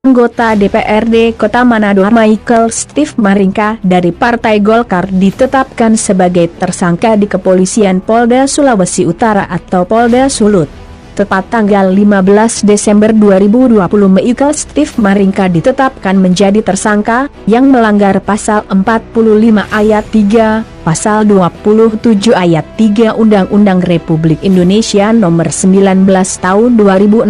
Anggota DPRD Kota Manado Michael Steve Maringka dari Partai Golkar ditetapkan sebagai tersangka di Kepolisian Polda Sulawesi Utara atau Polda Sulut. Tepat tanggal 15 Desember 2020 Michael Steve Maringka ditetapkan menjadi tersangka yang melanggar pasal 45 ayat 3, pasal 27 ayat 3 Undang-Undang Republik Indonesia Nomor 19 Tahun 2016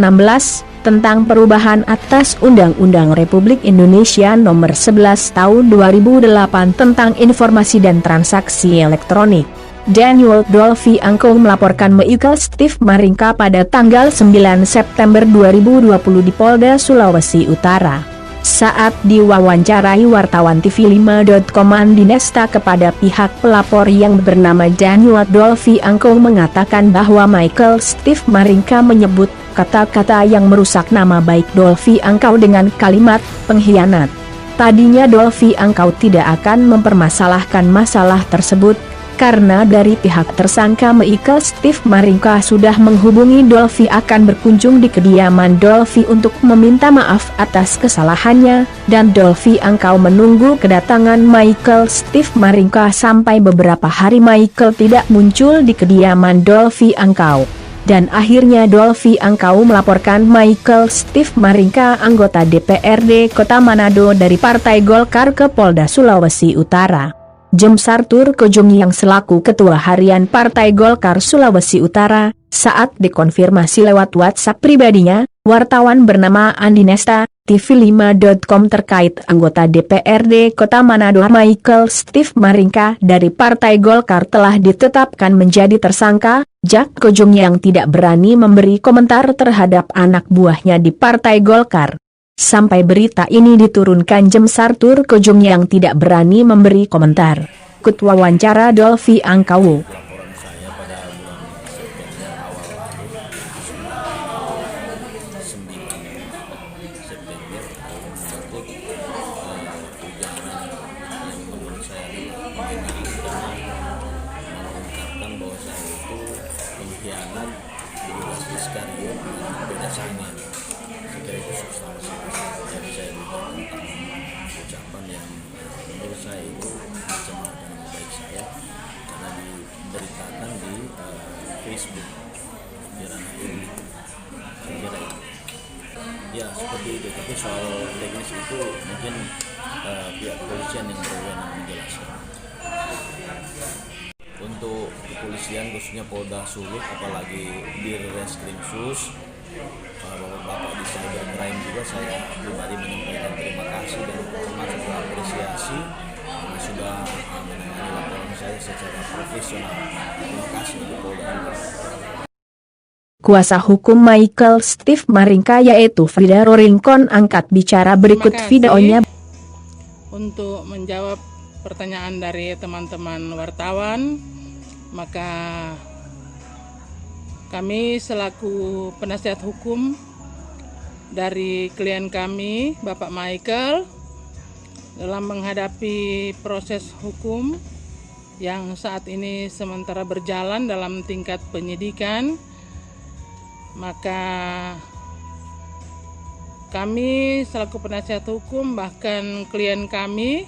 tentang perubahan atas Undang-Undang Republik Indonesia Nomor 11 Tahun 2008 tentang informasi dan transaksi elektronik. Daniel Dolphy Angko melaporkan Michael Steve Maringka pada tanggal 9 September 2020 di Polda Sulawesi Utara. Saat diwawancarai wartawan TV5.com Andi Nesta kepada pihak pelapor yang bernama Daniel Dolphy Angko mengatakan bahwa Michael Steve Maringka menyebut kata-kata yang merusak nama baik Dolphy Angko dengan kalimat pengkhianat. Tadinya Dolphy Angko tidak akan mempermasalahkan masalah tersebut, karena dari pihak tersangka Michael Steve Maringka sudah menghubungi Dolphy akan berkunjung di kediaman Dolphy untuk meminta maaf atas kesalahannya, dan Dolphy Angko menunggu kedatangan Michael Steve Maringka sampai beberapa hari Michael tidak muncul di kediaman Dolphy Angko. Dan akhirnya Dolphy Angko melaporkan Michael Steve Maringka anggota DPRD Kota Manado dari Partai Golkar ke Polda Sulawesi Utara. Jemsartur Kojong yang selaku Ketua Harian Partai Golkar Sulawesi Utara, saat dikonfirmasi lewat WhatsApp pribadinya, wartawan bernama Andi Nesta, TV5.com terkait anggota DPRD Kota Manado Michael Steve Maringka dari Partai Golkar telah ditetapkan menjadi tersangka, Jak Kojong yang tidak berani memberi komentar terhadap anak buahnya di Partai Golkar. Sampai berita ini diturunkan Jemsartur Kojong yang tidak berani memberi komentar. Ketua wawancara Dolphy Angko. Saya itu mencemar nama baik saya karena diberitakan di Facebook di ranah publik. Kira-kira itu. Ya seperti itu. Tapi soal teknis itu mungkin pihak kepolisian yang berwenang menjelaskan. Untuk kepolisian khususnya Polda Sulut apalagi di Reskrimsus, Bapak di Cybercrime juga saya pribadi menyampaikan terima kasih dan termasuk apresiasi karena sudah menangani laporan saya secara profesional. Terima kasih untuk Polda. Kuasa hukum Michael Steve Maringka yaitu Frida Roringkon angkat bicara berikut videonya. Untuk menjawab pertanyaan dari teman-teman wartawan, maka kami selaku penasihat hukum dari klien kami, Bapak Michael, dalam menghadapi proses hukum yang saat ini sementara berjalan dalam tingkat penyidikan, maka kami selaku penasihat hukum bahkan klien kami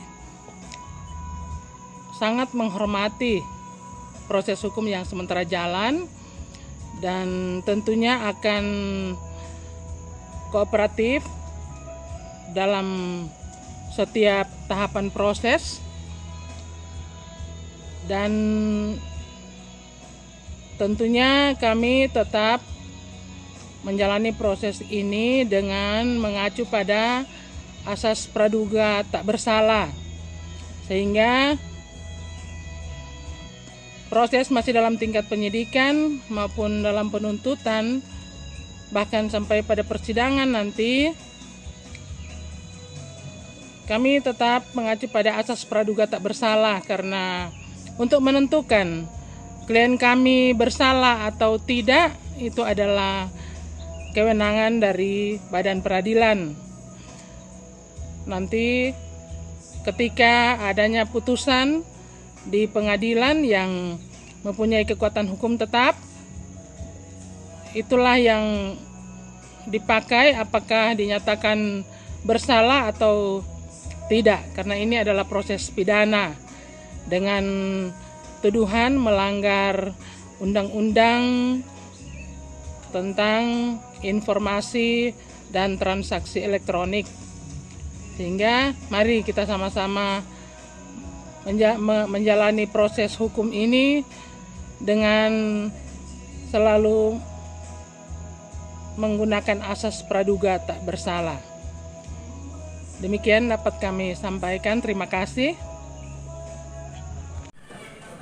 sangat menghormati proses hukum yang sementara jalan dan tentunya akan kooperatif dalam setiap tahapan proses, dan tentunya kami tetap menjalani proses ini dengan mengacu pada asas praduga tak bersalah, sehingga proses masih dalam tingkat penyidikan maupun dalam penuntutan, bahkan sampai pada persidangan nanti, kami tetap mengacu pada asas praduga tak bersalah, karena untuk menentukan klien kami bersalah atau tidak itu adalah kewenangan dari badan peradilan. Nanti ketika adanya putusan di pengadilan yang mempunyai kekuatan hukum tetap, itulah yang dipakai, apakah dinyatakan bersalah atau tidak, karena ini adalah proses pidana dengan tuduhan melanggar undang-undang tentang informasi dan transaksi elektronik. Sehingga mari kita sama-sama menjalani proses hukum ini dengan selalu menggunakan asas praduga tak bersalah. Demikian dapat kami sampaikan. Terima kasih.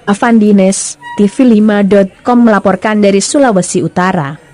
Avandines, TV5.com melaporkan dari Sulawesi Utara.